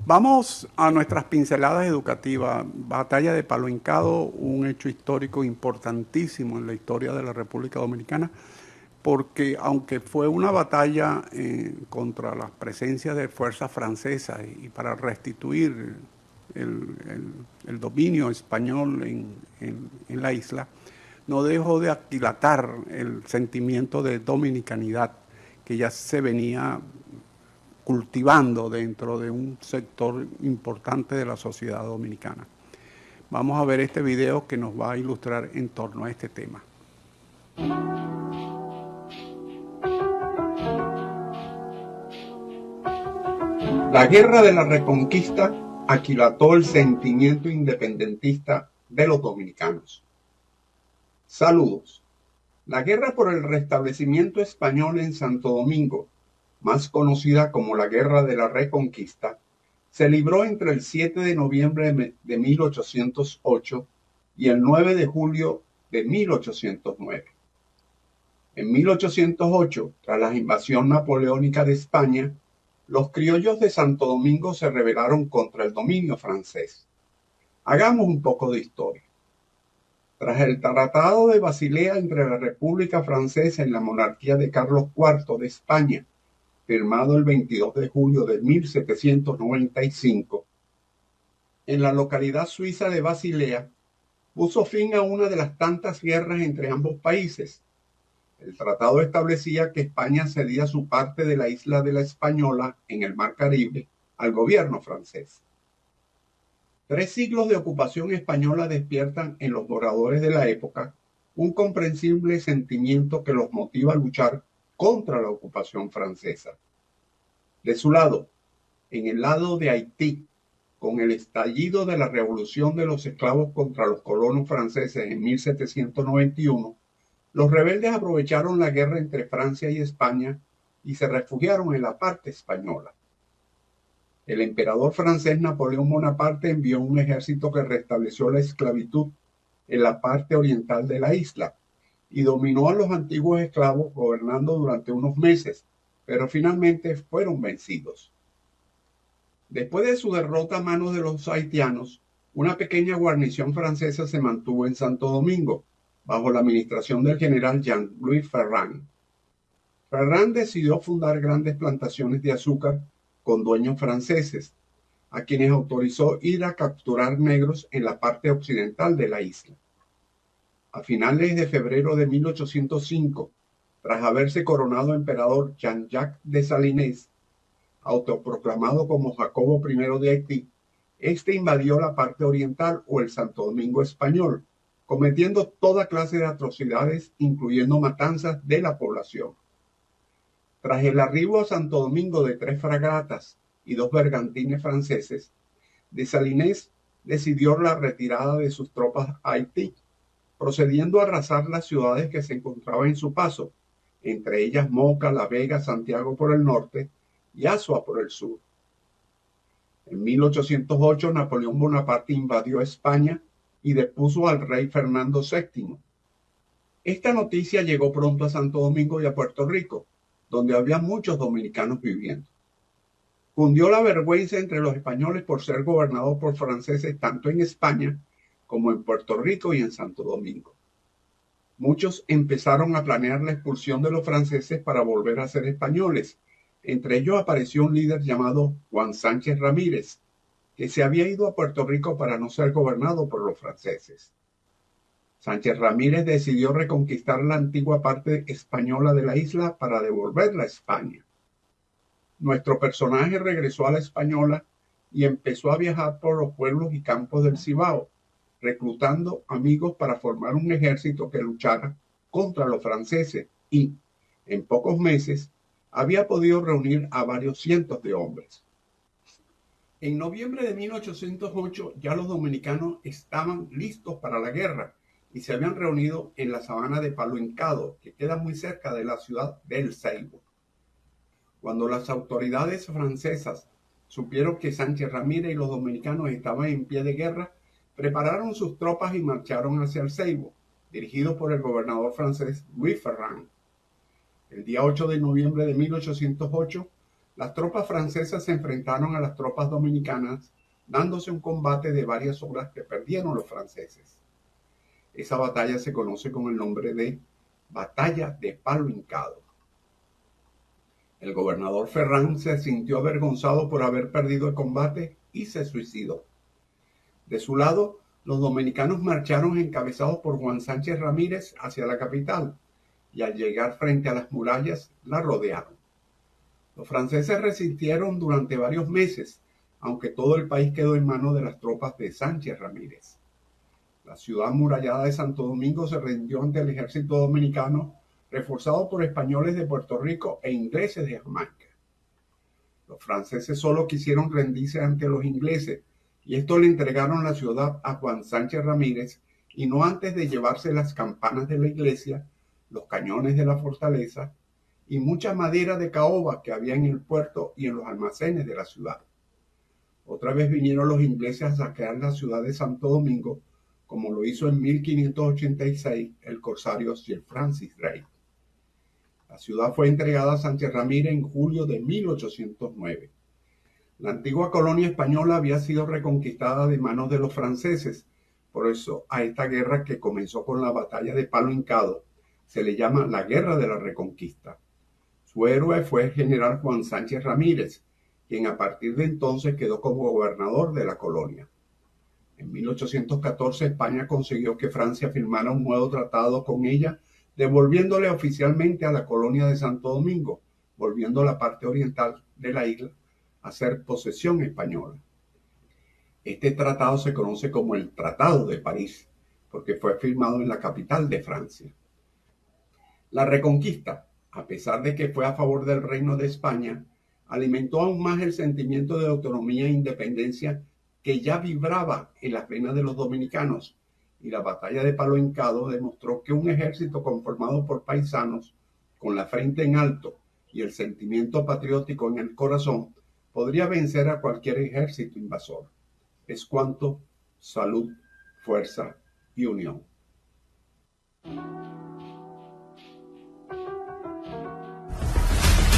Vamos a nuestras pinceladas educativas. Batalla de Palo Hincado, un hecho histórico importantísimo en la historia de la República Dominicana, porque aunque fue una batalla contra las presencias de fuerzas francesas y para restituir el dominio español en la isla, no dejó de aquilatar el sentimiento de dominicanidad que ya se venía cultivando dentro de un sector importante de la sociedad dominicana. Vamos a ver este video que nos va a ilustrar en torno a este tema. La Guerra de la Reconquista aquilató el sentimiento independentista de los dominicanos. Saludos. La guerra por el restablecimiento español en Santo Domingo, más conocida como la Guerra de la Reconquista, se libró entre el 7 de noviembre de 1808 y el 9 de julio de 1809. En 1808, tras la invasión napoleónica de España, los criollos de Santo Domingo se rebelaron contra el dominio francés. Hagamos un poco de historia. Tras el Tratado de Basilea entre la República Francesa y la monarquía de Carlos IV de España, firmado el 22 de julio de 1795, en la localidad suiza de Basilea, puso fin a una de las tantas guerras entre ambos países. El tratado establecía que España cedía su parte de la isla de la Española en el Mar Caribe al gobierno francés. 3 siglos de ocupación española despiertan en los moradores de la época un comprensible sentimiento que los motiva a luchar contra la ocupación francesa. De su lado, en el lado de Haití, con el estallido de la revolución de los esclavos contra los colonos franceses en 1791, los rebeldes aprovecharon la guerra entre Francia y España y se refugiaron en la parte española. El emperador francés Napoleón Bonaparte envió un ejército que restableció la esclavitud en la parte oriental de la isla y dominó a los antiguos esclavos gobernando durante unos meses, pero finalmente fueron vencidos. Después de su derrota a manos de los haitianos, una pequeña guarnición francesa se mantuvo en Santo Domingo, bajo la administración del general Jean-Louis Ferrand. Ferrand decidió fundar grandes plantaciones de azúcar con dueños franceses, a quienes autorizó ir a capturar negros en la parte occidental de la isla. A finales de febrero de 1805, tras haberse coronado emperador Jean-Jacques Dessalines, autoproclamado como Jacobo I de Haití, este invadió la parte oriental o el Santo Domingo español, cometiendo toda clase de atrocidades, incluyendo matanzas de la población. Tras el arribo a Santo Domingo de 3 fragatas y 2 bergantines franceses, Dessalines decidió la retirada de sus tropas a Haití, procediendo a arrasar las ciudades que se encontraban en su paso, entre ellas Moca, La Vega, Santiago por el norte y Azua por el sur. En 1808, Napoleón Bonaparte invadió España y depuso al rey Fernando VII. Esta noticia llegó pronto a Santo Domingo y a Puerto Rico, donde había muchos dominicanos viviendo. Cundió la vergüenza entre los españoles por ser gobernados por franceses tanto en España como en Puerto Rico y en Santo Domingo. Muchos empezaron a planear la expulsión de los franceses para volver a ser españoles. Entre ellos apareció un líder llamado Juan Sánchez Ramírez, que se había ido a Puerto Rico para no ser gobernado por los franceses. Sánchez Ramírez decidió reconquistar la antigua parte española de la isla para devolverla a España. Nuestro personaje regresó a la Española y empezó a viajar por los pueblos y campos del Cibao, reclutando amigos para formar un ejército que luchara contra los franceses y, en pocos meses, había podido reunir a varios cientos de hombres. En noviembre de 1808 ya los dominicanos estaban listos para la guerra y se habían reunido en la sabana de Palo Hincado, que queda muy cerca de la ciudad de El Seibo. Cuando las autoridades francesas supieron que Sánchez Ramírez y los dominicanos estaban en pie de guerra, prepararon sus tropas y marcharon hacia El Seibo, dirigidos por el gobernador francés Louis Ferrand. El día 8 de noviembre de 1808, Las tropas francesas se enfrentaron a las tropas dominicanas, dándose un combate de varias horas que perdieron los franceses. Esa batalla se conoce con el nombre de Batalla de Palo Hincado. El gobernador Ferrán se sintió avergonzado por haber perdido el combate y se suicidó. De su lado, los dominicanos marcharon encabezados por Juan Sánchez Ramírez hacia la capital y al llegar frente a las murallas la rodearon. Los franceses resistieron durante varios meses, aunque todo el país quedó en manos de las tropas de Sánchez Ramírez. La ciudad amurallada de Santo Domingo se rindió ante el ejército dominicano, reforzado por españoles de Puerto Rico e ingleses de Jamaica. Los franceses solo quisieron rendirse ante los ingleses, y esto le entregaron la ciudad a Juan Sánchez Ramírez, y no antes de llevarse las campanas de la iglesia, los cañones de la fortaleza y mucha madera de caoba que había en el puerto y en los almacenes de la ciudad. Otra vez vinieron los ingleses a saquear la ciudad de Santo Domingo, como lo hizo en 1586 el corsario Sir Francis Drake. La ciudad fue entregada a Sánchez Ramírez en julio de 1809. La antigua colonia española había sido reconquistada de manos de los franceses. Por eso a esta guerra, que comenzó con la batalla de Palo Hincado, se le llama la Guerra de la Reconquista. Su héroe fue el general Juan Sánchez Ramírez, quien a partir de entonces quedó como gobernador de la colonia. En 1814 España consiguió que Francia firmara un nuevo tratado con ella, devolviéndole oficialmente a la colonia de Santo Domingo, volviendo la parte oriental de la isla a ser posesión española. Este tratado se conoce como el Tratado de París, porque fue firmado en la capital de Francia. La Reconquista, a pesar de que fue a favor del Reino de España, alimentó aún más el sentimiento de autonomía e independencia que ya vibraba en las venas de los dominicanos, y la batalla de Palo Hincado demostró que un ejército conformado por paisanos, con la frente en alto y el sentimiento patriótico en el corazón, podría vencer a cualquier ejército invasor. Es cuanto, salud, fuerza y unión.